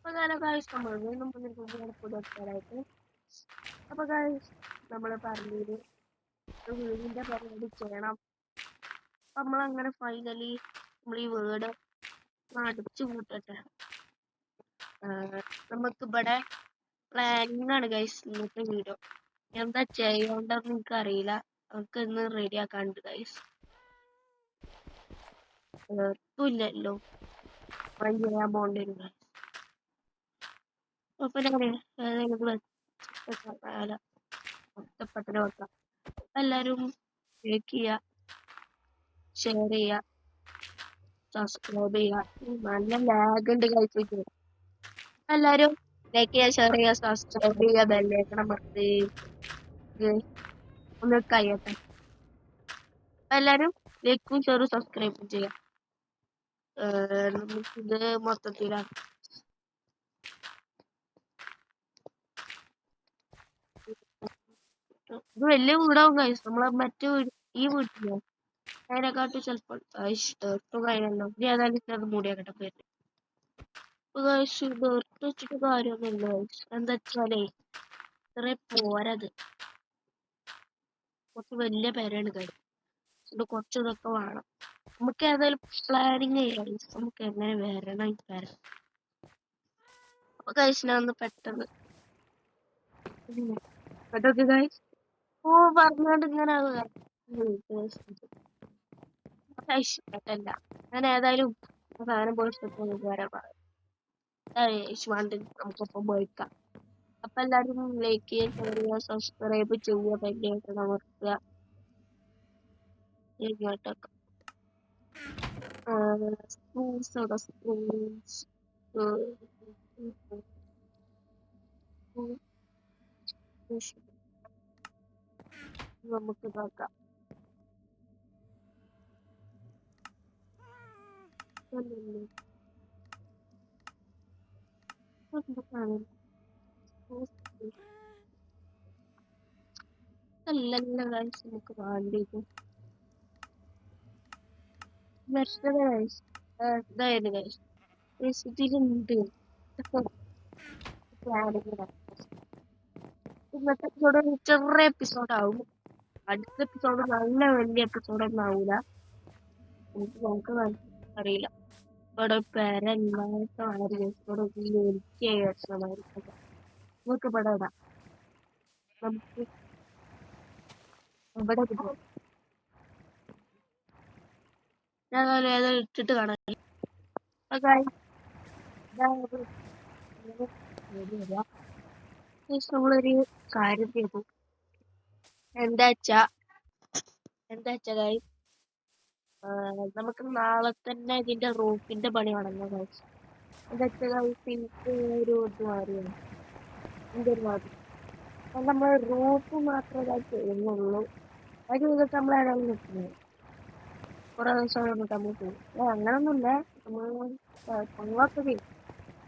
അപ്പോൾ ഗായ്സ് നമ്മൾ വീണ്ടും വന്നിരിക്കുകയാണ് പുതിയ. അപ്പോൾ ഗായ്സ് നമ്മൾ പറഞ്ഞത് വീടിൻ്റെ പരിപാടി ചെയ്യണം. നമ്മളങ്ങനെ ഫൈനലി നമ്മൾ ഈ വീട് അടിച്ചു കൂട്ടട്ടെ. നമുക്കിവിടെ പ്ലാനിങ് ആണ് ഗൈസ് ഇന്നത്തെ വീഡിയോ. എന്താ ചെയ്യേണ്ടതെന്ന് എനിക്കറിയില്ല. നമുക്ക് ഇന്ന് റെഡി ആക്കാണ്ട് ഗൈസ്. ഇല്ലല്ലോ പണി ചെയ്യാൻ പോകേണ്ടി വരും ഗൈസ്. അപ്പൊ ഇഷ്ടപ്പെട്ട വെക്കാം. എല്ലാരും ലൈക്ക് ചെയ്യുക, ഷെയർ ചെയ്യുക, സബ്സ്ക്രൈബ് ചെയ്യുക. നല്ല ലാഗ് ഉണ്ട് കഴിച്ചിട്ട്. എല്ലാരും ലൈക്ക് ചെയ്യുക, ഷെയർ ചെയ്യുക, സബ്സ്ക്രൈബ് ചെയ്യുക, ബെല്ലൈക്കൺ അമർത്തി ഒന്ന് കഴിയട്ടെ. എല്ലാരും ലൈക്കും ഷെയറും സബ്സ്ക്രൈബും ചെയ്യാം. നമുക്കിത് മൊത്തത്തിലാണ്. ഇത് വലിയ വീടാവും കഴിച്ചു. നമ്മളെ മറ്റേ വീട് ഈ വീട്ടിലോ അതിനെക്കാട്ടും ചിലപ്പോൾ ഇഷ്ടം കഴിഞ്ഞല്ലോ. ഇനി ഏതായാലും അത് മൂടിയാക്കട്ടെ പേര്. ഇത് എടുത്ത് വെച്ചിട്ട് കാര്യമൊന്നുമില്ല. എന്താ വെച്ചാലേ ഇത്ര പോരത്. കുറച്ച് വലിയ പേരാണ് കാര്യം. ഇത് കുറച്ച് ഇതൊക്കെ വേണം. നമുക്ക് ഏതായാലും പ്ലാനിങ് ചെയ്യാം. നമുക്ക് എങ്ങനെ വരണം ഈ പേര. അപ്പൊ കഴിച്ചിനാന്ന് പെട്ടെന്ന് ഗൈസ് പറഞ്ഞോണ്ട് ഇങ്ങനെ ഇഷ്ടല്ല. ഞാൻ ഏതായാലും സാധനം പോയി വരാൻ പറയാം. നമുക്കൊപ്പം പോയിക്കാം. അപ്പൊ എല്ലാരും ലൈക്ക് ചെയ്യുക, ഷെയർ ചെയ്യുക, സബ്സ്ക്രൈബ് ചെയ്യുക, ബെല്ലൈക്കൺ അമർത്തുക. ഇങ്ങോട്ടൊക്കെ നമുക്ക് നോക്കാം. അല്ലല്ല ഗൈസ് നമുക്ക് വേണ്ടിയിട്ട് ഇതായിരുന്നു ഗൈസ്. ഇതിലുണ്ട് ഇന്നത്തെ എപ്പിസോഡ് ചെറിയ എപ്പിസോഡാവും. അടുത്ത എപ്പിസോഡ് നല്ല വലിയ എപ്പിസോഡൊന്നും ആവൂല. നമുക്ക് അറിയില്ല. ഇവിടെ പേരെല്ലാത്ത വളരെ നമുക്ക് ഇവിടെ ഇടാം. നമുക്ക് ഇവിടെ ഞാൻ ഇട്ടിട്ട് കാണാം. നമ്മളൊരു കാര്യം ചെയ്തു. എന്താ ഗൈസ്, നമുക്ക് നാളെ തന്നെ ഇതിന്റെ റൂഫിന്റെ പണി തുടങ്ങാം ഗൈസ്. എന്താ ഗൈസ്, എനിക്ക് ഒരു ഇത് മാറിയാണ് എന്റെ ഒരു മാറി. നമ്മൾ റൂഫ് മാത്രമേ ചെയ്യുന്നുള്ളൂ. ഒരു ദിവസം നമ്മളേതായാലും നിൽക്കുന്നത് കുറെ ദിവസം നമ്മൾ ചെയ്യും. അങ്ങനൊന്നുമില്ല, നമ്മളൊക്കെ ചെയ്യും.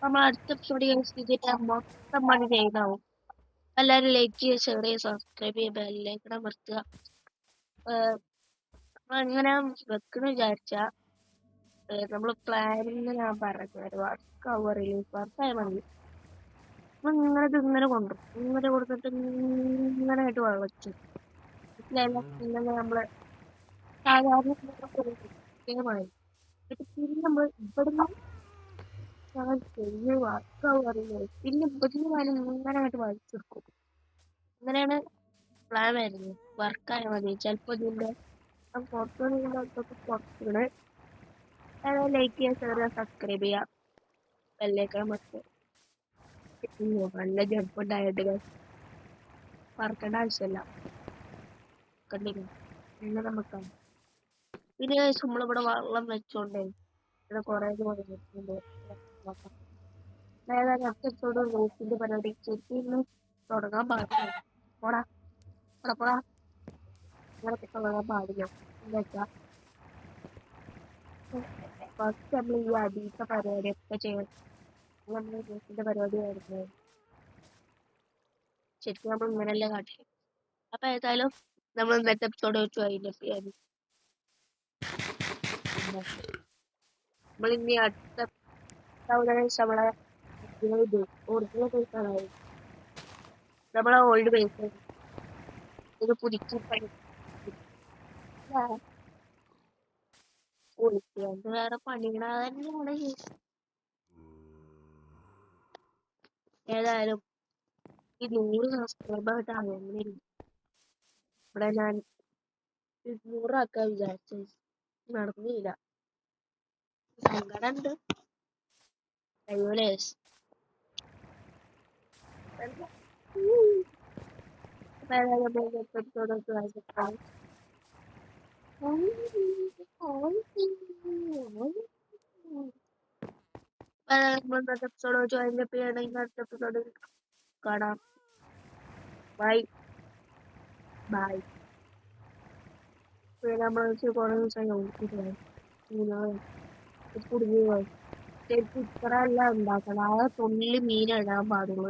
നമ്മൾ അടുത്ത എപ്പിസോഡ് ചെയ്തിട്ട് മൊത്തം പണി ചെയ്യുന്നതാവും. എല്ലാവരും ലൈക്ക് ചെയ്യുക, ഷെയർ ചെയ്യുക, സബ്സ്ക്രൈബ് ചെയ്യുക, ബെല്ലൈക്കൺ അമർത്തുക. ഇങ്ങനെ വെക്കണ വിചാരിച്ച നമ്മൾ പ്ലാനിങ് ഞാൻ പറഞ്ഞു വർക്ക് ആവുക, റിലീസ് വർക്കായ മതി. ഇങ്ങനെ കൊണ്ടുവരും. ഇങ്ങനെ കൊടുത്തിട്ട് ഇങ്ങനെ ആയിട്ട് വളച്ചു ഇങ്ങനെ നമ്മള് സാധാരണ പിന്നെ നമ്മൾ ഇവിടുന്ന് വർക്ക് ആവുക അറിയില്ല. പിന്നെ ഇവിടുന്ന് കാലം ഇങ്ങനെ ആയിട്ട് വലിച്ചെടുക്കും. അങ്ങനെയാണ് പ്ലാൻ വരുന്നത്. വർക്കായ മതി. ചിലപ്പോ ഇതിന്റെ പുറത്തുനിന്ന് ലൈക്ക് ചെയ്യുക, ഷെയർ ചെയ്യുക, സബ്സ്ക്രൈബ് ചെയ്യുക, ബെല്ലൈക്കൺ അമർത്തുക. നല്ല ജഡ്ജ്മെന്റ് പറക്കേണ്ട ആവശ്യമില്ല. കണ്ടില്ല നമുക്ക്. പിന്നെ നമ്മളിവിടെ വെള്ളം വെച്ചോണ്ടേ ഇവിടെ കുറെ എപ്പിസോഡ് റൂഫിന്റെ പരിപാടി ചെറിയ തുടങ്ങാൻ പാടില്ല. പോടാ ഇങ്ങനൊക്കെ തുടങ്ങാൻ പാടില്ല. എന്താ വെച്ചാ ഫസ്റ്റ് നമ്മൾ ഈ അടിയിലത്തെ പരിപാടിയൊക്കെ ചെയ്യണം. നമ്മൾ റൂഫിന്റെ പരിപാടി ആയിരുന്നു. ശരിക്കും നമ്മൾ ഇങ്ങനെയല്ലേ കാട്ടി. അപ്പൊ ഏതായാലും നമ്മൾ ഇന്നത്തെ എപ്പിസോഡ് വെച്ചു കഴിഞ്ഞു. നമ്മൾ ഇനി അടുത്ത നമ്മളെ ഒറിജിനൽ ബേസാണ് നമ്മളെ ഓൾഡ് ബേസ് ഇത് പുതുക്കി കുളിക്കുന്നത് വേറെ പണികള തന്നെയാണ് ഏതായാലും ഈ 100 സബ്സ്ക്രൈബർ ആയിട്ട് ഇവിടെ ഞാൻ 100 ആക്കാൻ വിചാരിച്ചു നടന്നില്ല സങ്കടമുണ്ട് അയ്യോലേ എപ്പിസോഡ് ജോയിൻ ചെയ്യണമെങ്കിൽ അടുത്ത എപ്പിസോഡ് കാണാം ബൈ ബൈ നമ്മൾ കുറേ ദിവസം കുടുങ്ങി ഇത്ര എല്ലാം ഉണ്ടാക്കണം ആ തൊള്ളിൽ മീൻ ഇടാൻ പാടുള്ളൂ